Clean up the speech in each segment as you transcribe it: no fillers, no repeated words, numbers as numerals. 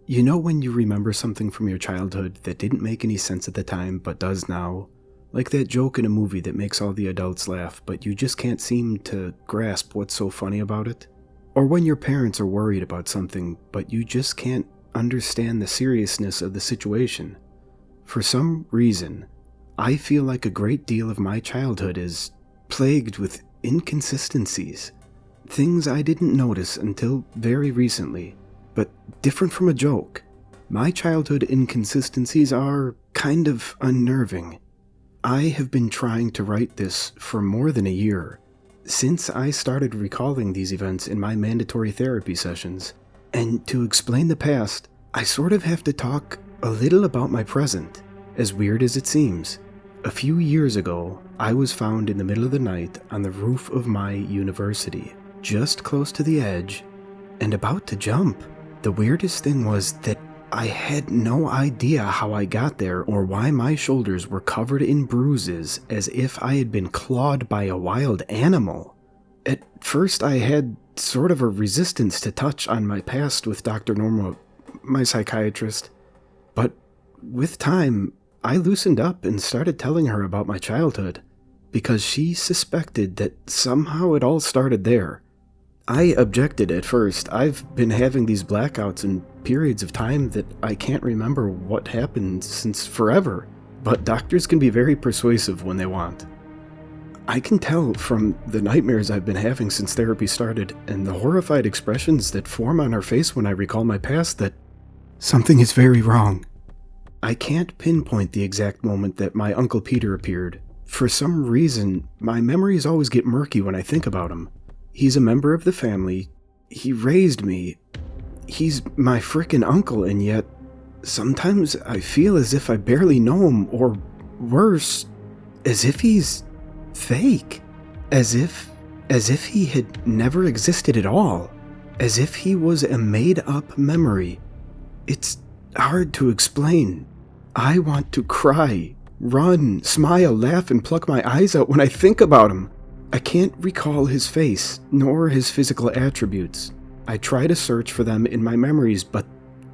You know when you remember something from your childhood that didn't make any sense at the time but does now? Like that joke in a movie that makes all the adults laugh, but you just can't seem to grasp what's so funny about it? Or when your parents are worried about something, but you just can't understand the seriousness of the situation? For some reason, I feel like a great deal of my childhood is plagued with inconsistencies. Things I didn't notice until very recently, but different from a joke. My childhood inconsistencies are kind of unnerving. I have been trying to write this for more than a year, since I started recalling these events in my mandatory therapy sessions. And to explain the past, I sort of have to talk a little about my present, as weird as it seems. A few years ago, I was found in the middle of the night on the roof of my university, just close to the edge, and about to jump. The weirdest thing was that I had no idea how I got there or why my shoulders were covered in bruises as if I had been clawed by a wild animal. At first I had sort of a resistance to touch on my past with Dr. Norma, my psychiatrist, but with time I loosened up and started telling her about my childhood, because she suspected that somehow it all started there. I objected at first. I've been having these blackouts and periods of time that I can't remember what happened since forever, but doctors can be very persuasive when they want. I can tell from the nightmares I've been having since therapy started and the horrified expressions that form on her face when I recall my past that something is very wrong. I can't pinpoint the exact moment that my Uncle Peter appeared. For some reason, my memories always get murky when I think about him. He's a member of the family. He raised me. He's my frickin' uncle, and yet sometimes I feel as if I barely know him, or worse, as if he's fake. As if he had never existed at all. As if he was a made-up memory. It's hard to explain. I want to cry, run, smile, laugh, and pluck my eyes out when I think about him. I can't recall his face, nor his physical attributes. I try to search for them in my memories, but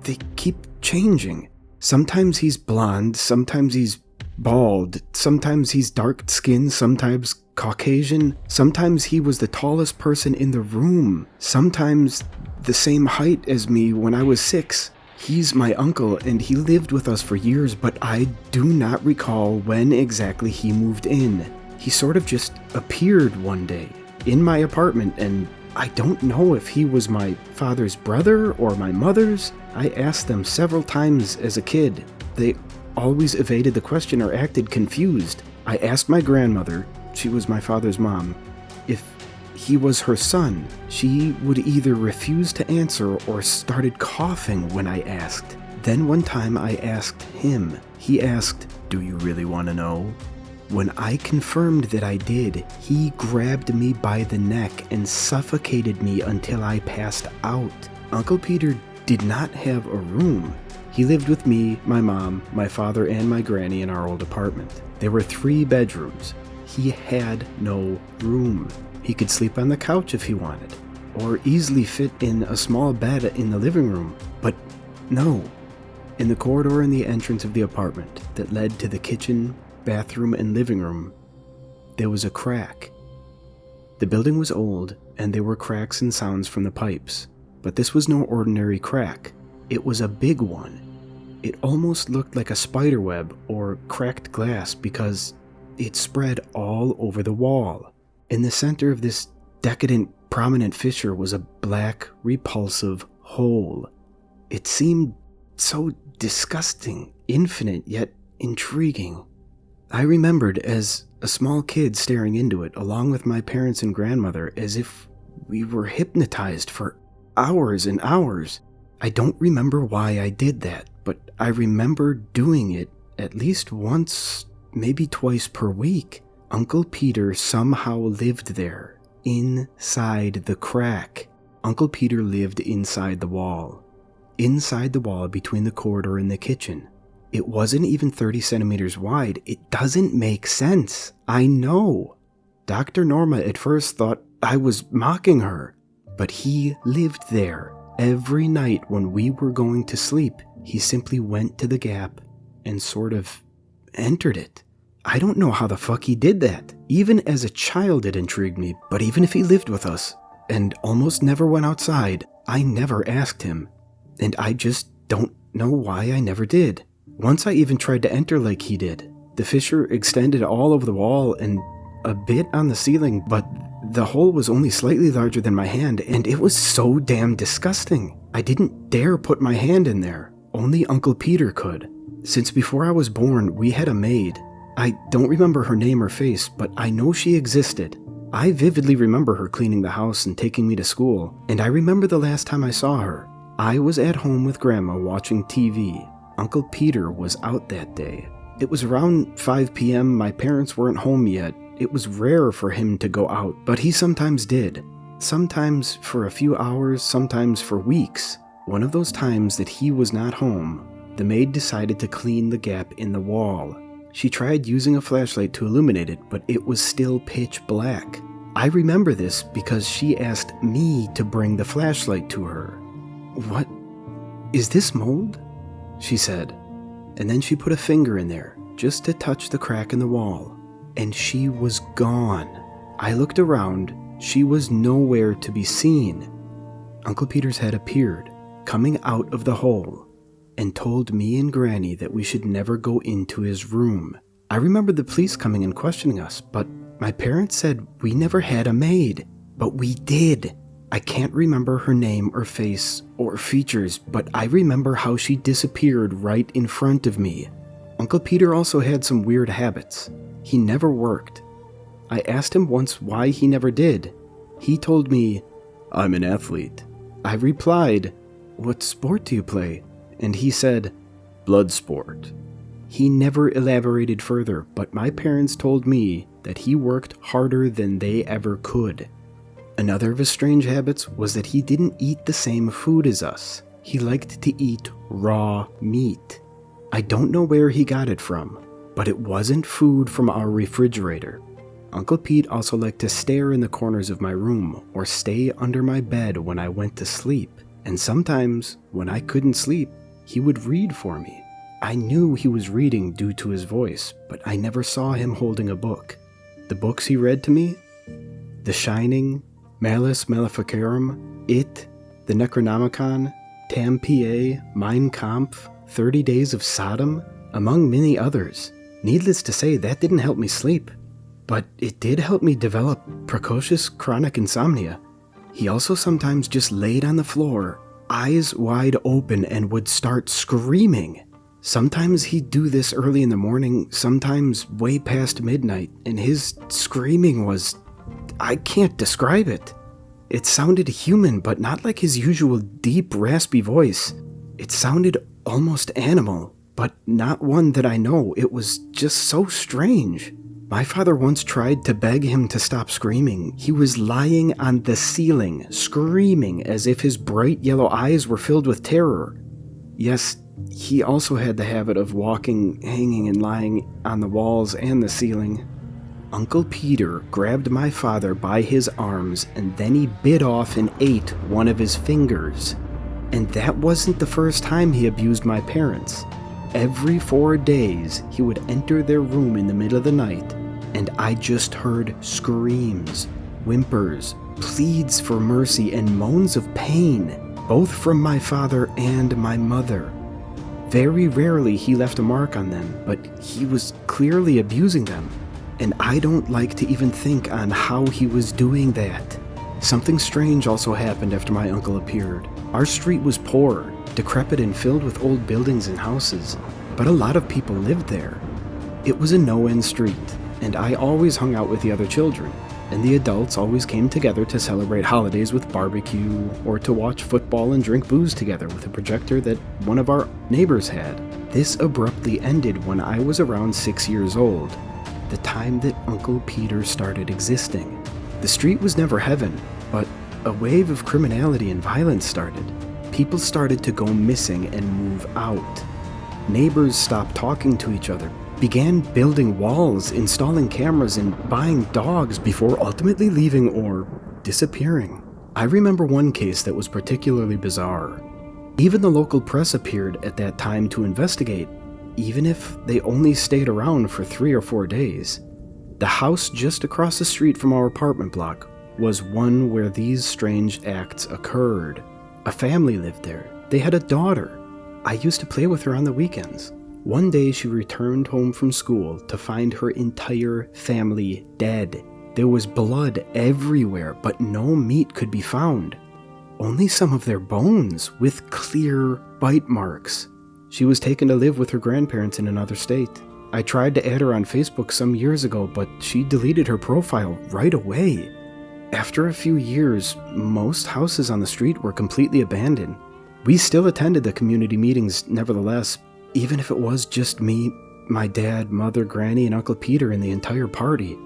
they keep changing. Sometimes he's blonde, sometimes he's bald, sometimes he's dark-skinned, sometimes Caucasian, sometimes he was the tallest person in the room, sometimes the same height as me when I was 6. He's my uncle, and he lived with us for years, but I do not recall when exactly he moved in. He sort of just appeared one day in my apartment, and I don't know if he was my father's brother or my mother's. I asked them several times as a kid. They always evaded the question or acted confused. I asked my grandmother, she was my father's mom, if he was her son. She would either refuse to answer or started coughing when I asked. Then one time I asked him. He asked, "Do you really want to know?" When I confirmed that I did, he grabbed me by the neck and suffocated me until I passed out. Uncle Peter did not have a room. He lived with me, my mom, my father, and my granny in our old apartment. There were 3 bedrooms. He had no room. He could sleep on the couch if he wanted, or easily fit in a small bed in the living room, but no. In the corridor in the entrance of the apartment that led to the kitchen, bathroom, and living room, there was a crack. The building was old, and there were cracks and sounds from the pipes, but this was no ordinary crack. It was a big one. It almost looked like a spider web or cracked glass because it spread all over the wall. In the center of this decadent, prominent fissure was a black, repulsive hole. It seemed so disgusting, infinite, yet intriguing. I remembered as a small kid staring into it, along with my parents and grandmother, as if we were hypnotized for hours and hours. I don't remember why I did that, but I remember doing it at least once, maybe twice per week. Uncle Peter somehow lived there, inside the crack. Uncle Peter lived inside the wall between the corridor and the kitchen. It wasn't even 30 centimeters wide. It doesn't make sense. I know. Dr. Norma at first thought I was mocking her, but he lived there, Every night when we were going to sleep, he simply went to the gap and sort of entered it. I don't know how the fuck he did that. Even as a child it intrigued me, but even if he lived with us and almost never went outside, I never asked him. And I just don't know why I never did. Once I even tried to enter like he did. The fissure extended all over the wall and a bit on the ceiling, but the hole was only slightly larger than my hand, and it was so damn disgusting. I didn't dare put my hand in there. Only Uncle Peter could. Since before I was born, we had a maid. I don't remember her name or face, but I know she existed. I vividly remember her cleaning the house and taking me to school, and I remember the last time I saw her. I was at home with Grandma watching TV. Uncle Peter was out that day. It was around 5 p.m. My parents weren't home yet. It was rare for him to go out, but he sometimes did. Sometimes for a few hours, sometimes for weeks. One of those times that he was not home, the maid decided to clean the gap in the wall. She tried using a flashlight to illuminate it, but it was still pitch black. I remember this because she asked me to bring the flashlight to her. "What? Is this mold?" she said. And then she put a finger in there, just to touch the crack in the wall. And she was gone. I looked around. She was nowhere to be seen. Uncle Peter's head appeared, coming out of the hole, and told me and Granny that we should never go into his room. I remember the police coming and questioning us, but my parents said we never had a maid. But we did. I can't remember her name or face or features, but I remember how she disappeared right in front of me. Uncle Peter also had some weird habits. He never worked. I asked him once why he never did. He told me, "I'm an athlete." I replied, "What sport do you play?" And he said, "Blood sport." He never elaborated further, but my parents told me that he worked harder than they ever could. Another of his strange habits was that he didn't eat the same food as us. He liked to eat raw meat. I don't know where he got it from, but it wasn't food from our refrigerator. Uncle Pete also liked to stare in the corners of my room or stay under my bed when I went to sleep. And sometimes, when I couldn't sleep, he would read for me. I knew he was reading due to his voice, but I never saw him holding a book. The books he read to me? The Shining, Malus Maleficarum, It, the Necronomicon, Tam P.A., Mein Kampf, 30 Days of Sodom, among many others. Needless to say, that didn't help me sleep. But it did help me develop precocious chronic insomnia. He also sometimes just laid on the floor, eyes wide open, and would start screaming. Sometimes he'd do this early in the morning, sometimes way past midnight, and his screaming was... I can't describe it. It sounded human, but not like his usual deep, raspy voice. It sounded almost animal, but not one that I know. It was just so strange. My father once tried to beg him to stop screaming. He was lying on the ceiling, screaming as if his bright yellow eyes were filled with terror. Yes, he also had the habit of walking, hanging, and lying on the walls and the ceiling. Uncle Peter grabbed my father by his arms, and then he bit off and ate one of his fingers. And that wasn't the first time he abused my parents. Every 4 days, he would enter their room in the middle of the night, and I just heard screams, whimpers, pleads for mercy, and moans of pain, both from my father and my mother. Very rarely he left a mark on them, but he was clearly abusing them, and I don't like to even think on how he was doing that. Something strange also happened after my uncle appeared. Our street was poor, decrepit, and filled with old buildings and houses, but a lot of people lived there. It was a no-end street, and I always hung out with the other children, and the adults always came together to celebrate holidays with barbecue, or to watch football and drink booze together with a projector that one of our neighbors had. This abruptly ended when I was around 6 years old, the time that Uncle Peter started existing. The street was never heaven, but a wave of criminality and violence started. People started to go missing and move out. Neighbors stopped talking to each other, began building walls, installing cameras, and buying dogs before ultimately leaving or disappearing. I remember one case that was particularly bizarre. Even the local press appeared at that time to investigate, even if they only stayed around for 3 or 4 days. The house just across the street from our apartment block was one where these strange acts occurred. A family lived there. They had a daughter. I used to play with her on the weekends. One day she returned home from school to find her entire family dead. There was blood everywhere, but no meat could be found. Only some of their bones, with clear bite marks. She was taken to live with her grandparents in another state. I tried to add her on Facebook some years ago, but she deleted her profile right away. After a few years, most houses on the street were completely abandoned. We still attended the community meetings nevertheless, even if it was just me, my dad, mother, granny, and Uncle Peter and the entire party.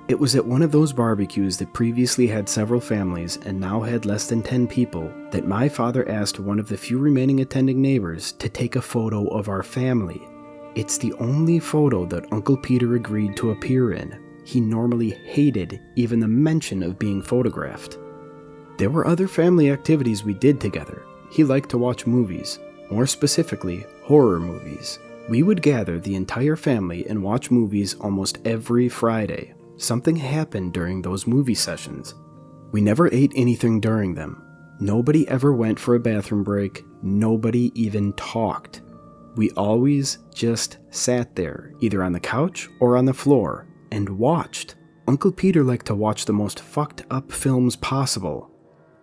It was at one of those barbecues that previously had several families and now had less than 10 people that my father asked one of the few remaining attending neighbors to take a photo of our family. It's the only photo that Uncle Peter agreed to appear in. He normally hated even the mention of being photographed. There were other family activities we did together. He liked to watch movies, more specifically, horror movies. We would gather the entire family and watch movies almost every Friday. Something happened during those movie sessions. We never ate anything during them. Nobody ever went for a bathroom break. Nobody even talked. We always just sat there, either on the couch or on the floor, and watched. Uncle Peter liked to watch the most fucked up films possible.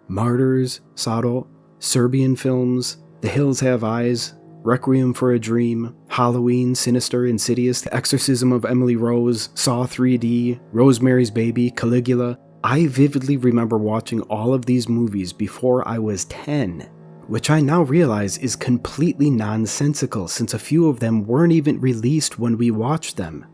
Martyrs, Sado, Serbian films, The Hills Have Eyes, Requiem for a Dream, Halloween, Sinister, Insidious, The Exorcism of Emily Rose, Saw 3D, Rosemary's Baby, Caligula. I vividly remember watching all of these movies before I was 10, which I now realize is completely nonsensical since a few of them weren't even released when we watched them.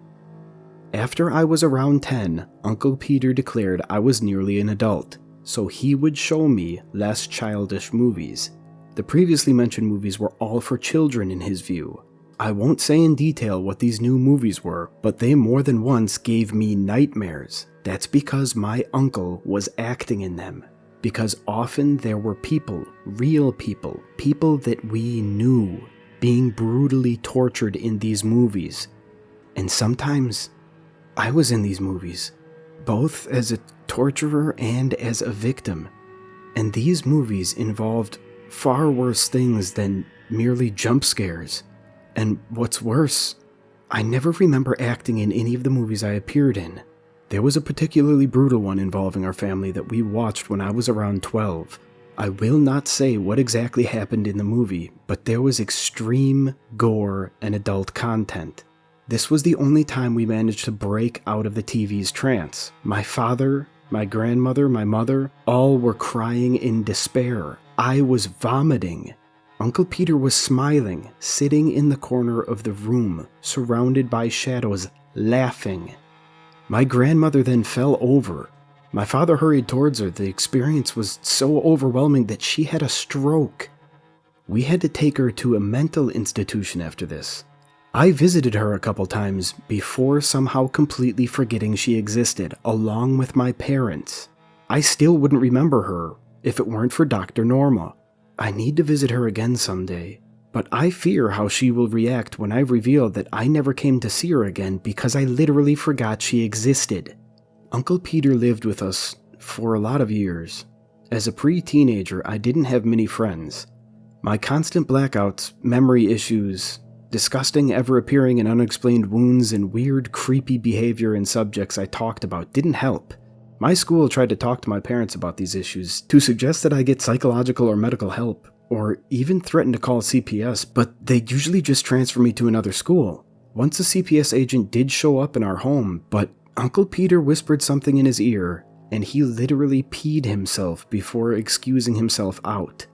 After I was around 10, Uncle Peter declared I was nearly an adult, so he would show me less childish movies. The previously mentioned movies were all for children in his view. I won't say in detail what these new movies were, but they more than once gave me nightmares. That's because my uncle was acting in them. Because often there were people, real people, people that we knew, being brutally tortured in these movies. And sometimes I was in these movies, both as a torturer and as a victim. And these movies involved far worse things than merely jump scares. And what's worse, I never remember acting in any of the movies I appeared in. There was a particularly brutal one involving our family that we watched when I was around 12. I will not say what exactly happened in the movie, but there was extreme gore and adult content. This was the only time we managed to break out of the TV's trance. My father, my grandmother, my mother, all were crying in despair. I was vomiting. Uncle Peter was smiling, sitting in the corner of the room, surrounded by shadows, laughing. My grandmother then fell over. My father hurried towards her. The experience was so overwhelming that she had a stroke. We had to take her to a mental institution after this. I visited her a couple times before somehow completely forgetting she existed, along with my parents. I still wouldn't remember her if it weren't for Dr. Norma. I need to visit her again someday, but I fear how she will react when I reveal that I never came to see her again because I literally forgot she existed. Uncle Peter lived with us for a lot of years. As a pre-teenager, I didn't have many friends. My constant blackouts, memory issues, disgusting ever-appearing and unexplained wounds, and weird, creepy behavior in subjects I talked about didn't help. My school tried to talk to my parents about these issues, to suggest that I get psychological or medical help, or even threatened to call CPS, but they'd usually just transfer me to another school. Once a CPS agent did show up in our home, but Uncle Peter whispered something in his ear, and he literally peed himself before excusing himself out.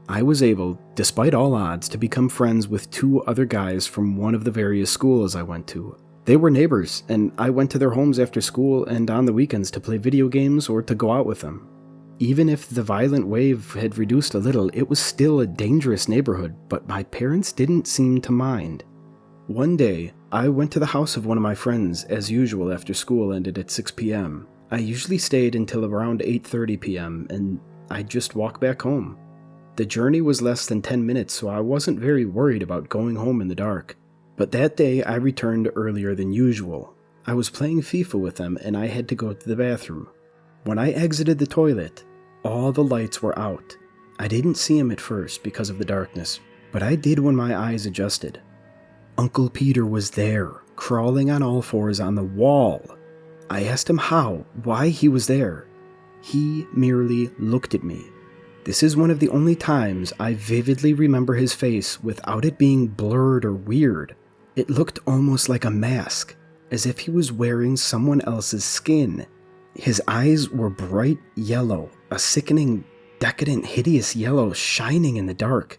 I was able, despite all odds, to become friends with 2 other guys from one of the various schools I went to. They were neighbors, and I went to their homes after school and on the weekends to play video games or to go out with them. Even if the violent wave had reduced a little, it was still a dangerous neighborhood, but my parents didn't seem to mind. One day, I went to the house of one of my friends as usual after school ended at 6 p.m. I usually stayed until around 8:30 p.m. and I'd just walk back home. The journey was less than 10 minutes, so I wasn't very worried about going home in the dark. But that day, I returned earlier than usual. I was playing FIFA with them and I had to go to the bathroom. When I exited the toilet, all the lights were out. I didn't see him at first because of the darkness, but I did when my eyes adjusted. Uncle Peter was there, crawling on all fours on the wall. I asked him why he was there. He merely looked at me. This is one of the only times I vividly remember his face without it being blurred or weird. It looked almost like a mask, as if he was wearing someone else's skin. His eyes were bright yellow, a sickening, decadent, hideous yellow shining in the dark.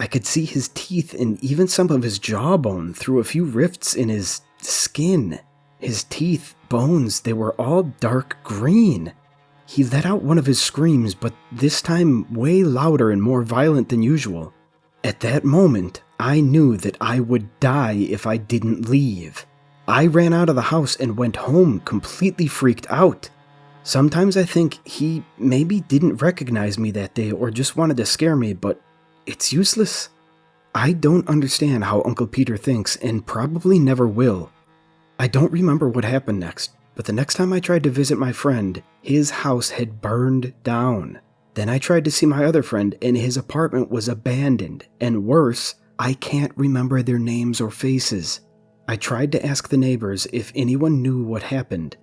I could see his teeth and even some of his jawbone through a few rifts in his skin. His teeth, bones, they were all dark green. He let out one of his screams, but this time way louder and more violent than usual. At that moment, I knew that I would die if I didn't leave. I ran out of the house and went home completely freaked out. Sometimes I think he maybe didn't recognize me that day or just wanted to scare me, but it's useless. I don't understand how Uncle Peter thinks and probably never will. I don't remember what happened next, but the next time I tried to visit my friend, his house had burned down. Then I tried to see my other friend and his apartment was abandoned, and worse, I can't remember their names or faces. I tried to ask the neighbors if anyone knew what happened,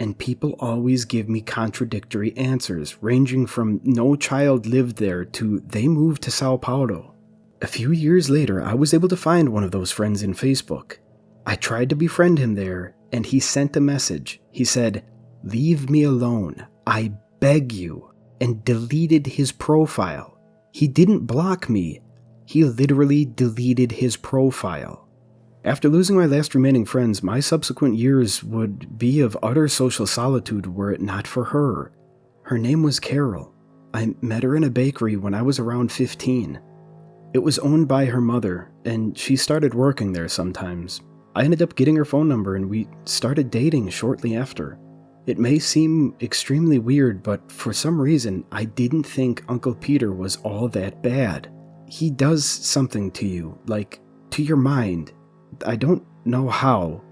and people always give me contradictory answers, ranging from no child lived there to they moved to Sao Paulo. A few years later, I was able to find one of those friends in Facebook. I tried to befriend him there, and he sent a message. He said, "Leave me alone, I beg you," and deleted his profile. He didn't block me. He literally deleted his profile. After losing my last remaining friends, my subsequent years would be of utter social solitude were it not for her. Her name was Carol. I met her in a bakery when I was around 15. It was owned by her mother, and she started working there sometimes. I ended up getting her phone number and we started dating shortly after. It may seem extremely weird, but for some reason, I didn't think Uncle Peter was all that bad. He does something to you, like, to your mind. I don't know how.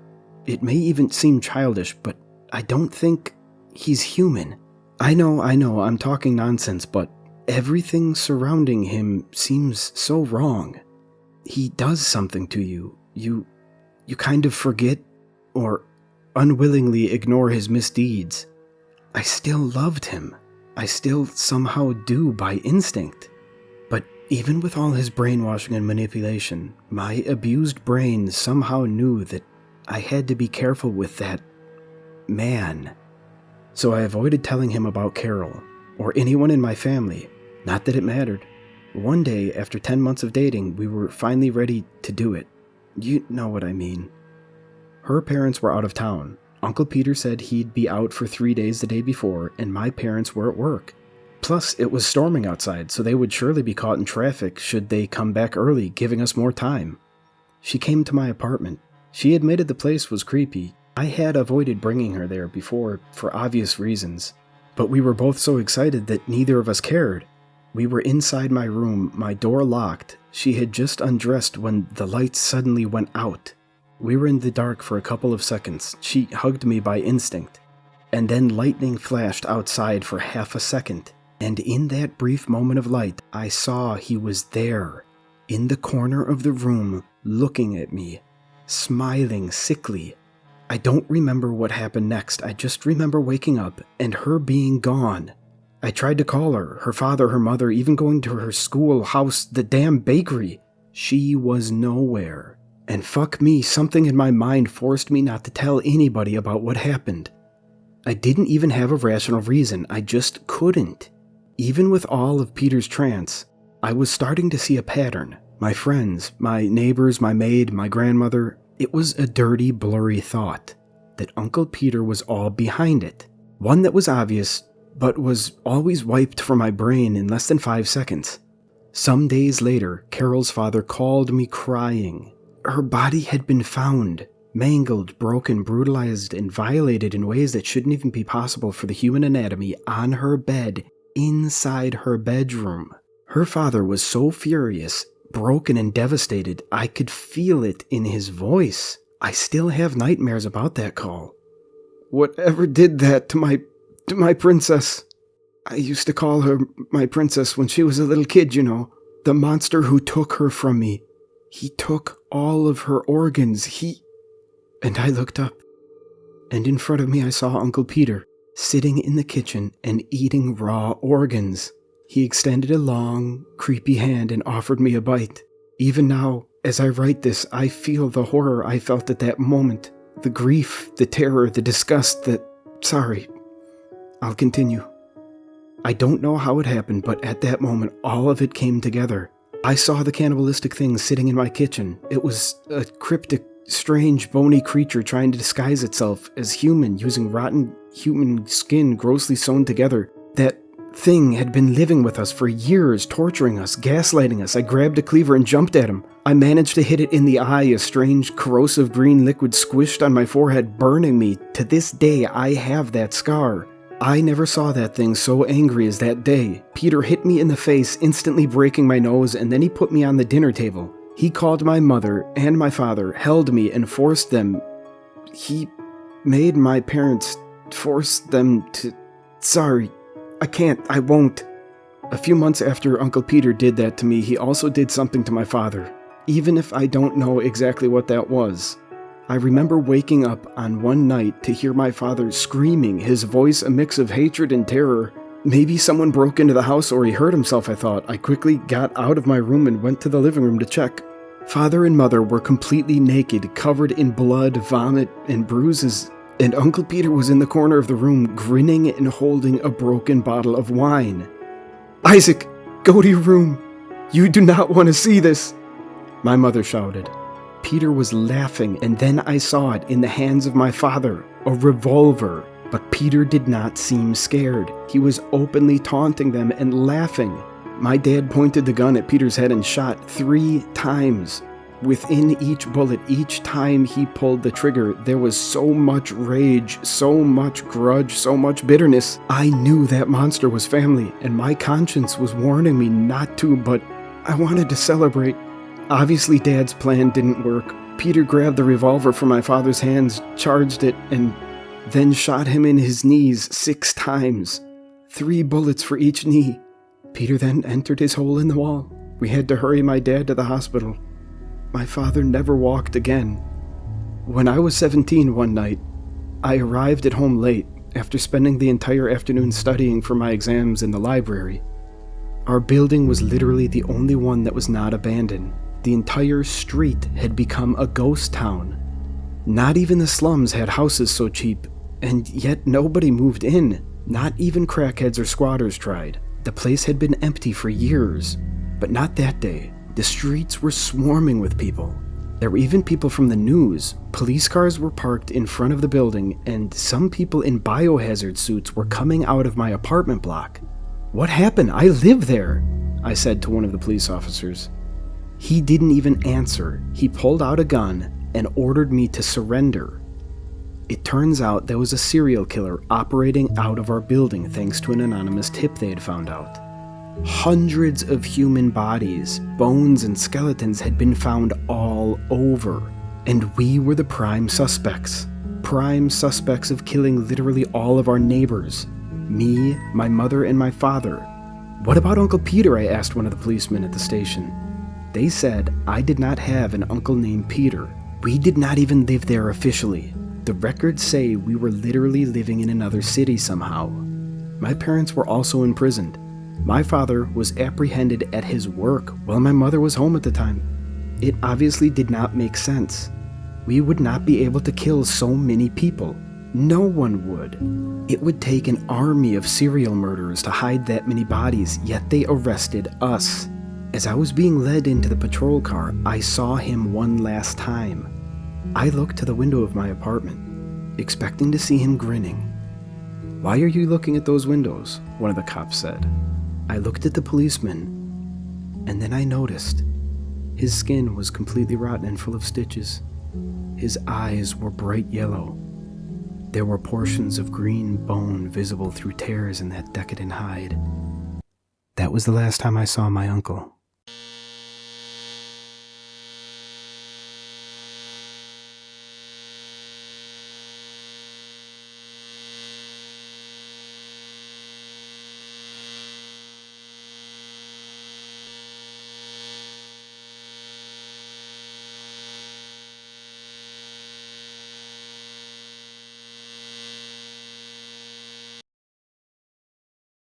It may even seem childish, but I don't think he's human. I know, I'm talking nonsense, but everything surrounding him seems so wrong. He does something to you. You kind of forget or unwillingly ignore his misdeeds. I still loved him. I still somehow do by instinct. But even with all his brainwashing and manipulation, my abused brain somehow knew that I had to be careful with that man. So I avoided telling him about Carol, or anyone in my family. Not that it mattered. One day, after 10 months of dating, we were finally ready to do it. You know what I mean. Her parents were out of town. Uncle Peter said he'd be out for 3 days the day before, and my parents were at work. Plus, it was storming outside, so they would surely be caught in traffic should they come back early, giving us more time. She came to my apartment. She admitted the place was creepy. I had avoided bringing her there before, for obvious reasons. But we were both so excited that neither of us cared. We were inside my room, my door locked. She had just undressed when the lights suddenly went out. We were in the dark for a couple of seconds. She hugged me by instinct. And then lightning flashed outside for half a second. And in that brief moment of light, I saw he was there, in the corner of the room, looking at me, smiling sickly. I don't remember what happened next. I just remember waking up and her being gone. I tried to call her, her father, her mother, even going to her school, house, the damn bakery. She was nowhere. And fuck me, something in my mind forced me not to tell anybody about what happened. I didn't even have a rational reason. I just couldn't. Even with all of Peter's trance, I was starting to see a pattern. My friends, my neighbors, my maid, my grandmother, it was a dirty, blurry thought that Uncle Peter was all behind it. One that was obvious, but was always wiped from my brain in less than 5 seconds. Some days later, Carol's father called me crying. Her body had been found. Mangled, broken, brutalized, and violated in ways that shouldn't even be possible for the human anatomy, on her bed, inside her bedroom. Her father was so furious, broken and devastated, I could feel it in his voice. I still have nightmares about that call. "Whatever did that to my princess? I used to call her my princess when she was a little kid, you know. The monster who took her from me. He took all of her organs. And I looked up, and in front of me I saw Uncle Peter, sitting in the kitchen and eating raw organs. He extended a long, creepy hand and offered me a bite. Even now, as I write this, I feel the horror I felt at that moment. The grief, the terror, the disgust Sorry, I'll continue. I don't know how it happened, but at that moment, all of it came together. I saw the cannibalistic thing sitting in my kitchen. It was a cryptic, strange, bony creature trying to disguise itself as human, using rotten human skin grossly sewn together. That thing had been living with us for years, torturing us, gaslighting us. I grabbed a cleaver and jumped at him. I managed to hit it in the eye, a strange, corrosive green liquid squished on my forehead, burning me. To this day, I have that scar. I never saw that thing so angry as that day. Peter hit me in the face, instantly breaking my nose, and then he put me on the dinner table. He called my mother and my father, held me, and forced them. He made my parents force them to... Sorry, I can't, I won't. A few months after Uncle Peter did that to me, he also did something to my father, even if I don't know exactly what that was. I remember waking up on one night to hear my father screaming, his voice a mix of hatred and terror. Maybe someone broke into the house or he hurt himself, I thought. I quickly got out of my room and went to the living room to check. Father and mother were completely naked, covered in blood, vomit, and bruises, and Uncle Peter was in the corner of the room, grinning and holding a broken bottle of wine. "Isaac, go to your room. You do not want to see this," my mother shouted. Peter was laughing, and then I saw it in the hands of my father, a revolver. But Peter did not seem scared. He was openly taunting them and laughing. My dad pointed the gun at Peter's head and shot 3 times. Within each bullet, each time he pulled the trigger, there was so much rage, so much grudge, so much bitterness. I knew that monster was family, and my conscience was warning me not to, but I wanted to celebrate. Obviously, Dad's plan didn't work. Peter grabbed the revolver from my father's hands, charged it, and then shot him in his knees 6 times. 3 bullets for each knee. Peter then entered his hole in the wall. We had to hurry my dad to the hospital. My father never walked again. When I was 17 one night, I arrived at home late after spending the entire afternoon studying for my exams in the library. Our building was literally the only one that was not abandoned. The entire street had become a ghost town. Not even the slums had houses so cheap, and yet nobody moved in. Not even crackheads or squatters tried. The place had been empty for years, but not that day. The streets were swarming with people. There were even people from the news. Police cars were parked in front of the building, and some people in biohazard suits were coming out of my apartment block. "What happened? I live there," I said to one of the police officers. He didn't even answer. He pulled out a gun and ordered me to surrender. It turns out there was a serial killer operating out of our building thanks to an anonymous tip they had found out. Hundreds of human bodies, bones and skeletons had been found all over, and we were the prime suspects. Prime suspects of killing literally all of our neighbors. Me, my mother, and my father. "What about Uncle Peter?" I asked one of the policemen at the station. They said I did not have an uncle named Peter. We did not even live there officially. The records say we were literally living in another city somehow. My parents were also imprisoned. My father was apprehended at his work while my mother was home at the time. It obviously did not make sense. We would not be able to kill so many people. No one would. It would take an army of serial murderers to hide that many bodies, yet they arrested us. As I was being led into the patrol car, I saw him one last time. I looked to the window of my apartment, expecting to see him grinning. "Why are you looking at those windows?" one of the cops said. I looked at the policeman, and then I noticed his skin was completely rotten and full of stitches. His eyes were bright yellow. There were portions of green bone visible through tears in that decadent hide. That was the last time I saw my uncle.